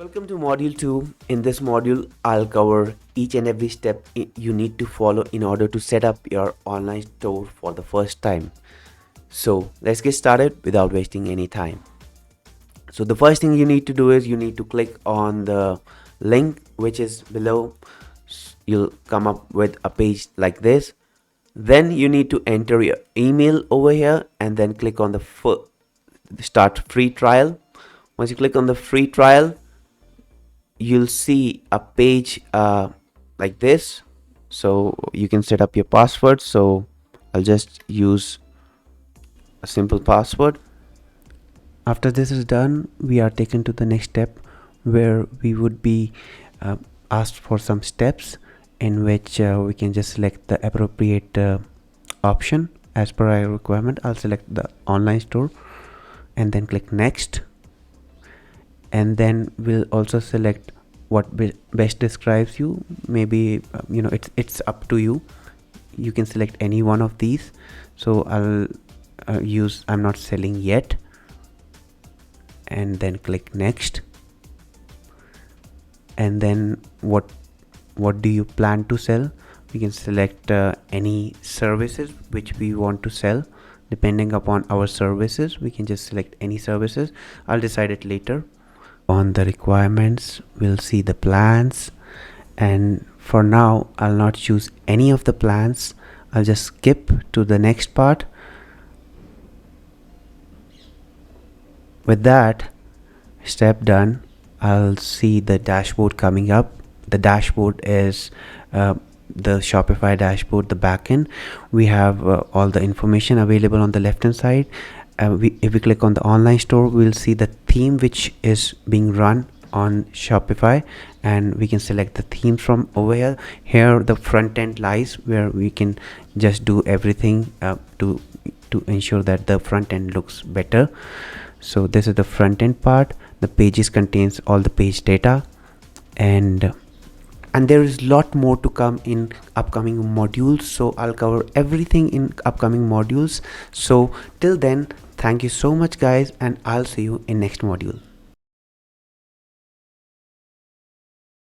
Welcome to module 2. In this module, I'll cover each and every step you need to follow in order to set up your online store for the first time. So let's get started without wasting any time. So the first thing you need to do is you need to click on the link which is below. You'll come up with a page like this. Then you need to enter your email over here and then click on the start free trial. Once you click on the free trial, you'll see a page like this, so you can set up your password. So I'll just use a simple password. After this is done, we are taken to the next step where we would be asked for some steps in which we can just select the appropriate option as per our requirement. I'll select the online store and then click next, and then we'll also select what best describes you. Maybe it's up to you. You can select any one of these. So I'll use I'm not selling yet, and then click next. And then what do you plan to sell? We can select any services which we want to sell. Depending upon our services, we can just select any services. I'll decide it later. On the requirements, we'll see the plans, and for now I'll not choose any of the plans. I'll just skip to the next part. With that step done, I'll see the dashboard coming up. The dashboard is the Shopify dashboard, the backend. We have all the information available on the left hand side. If we click on the online store, we'll see the theme which is being run on Shopify, and we can select the theme from over here. Here the front end lies, where we can just do everything to ensure that the front end looks better. So this is the front end part. The pages contains all the page data, and there is a lot more to come in upcoming modules. So I'll cover everything in upcoming modules. So till then, thank you so much guys, and I'll see you in next module.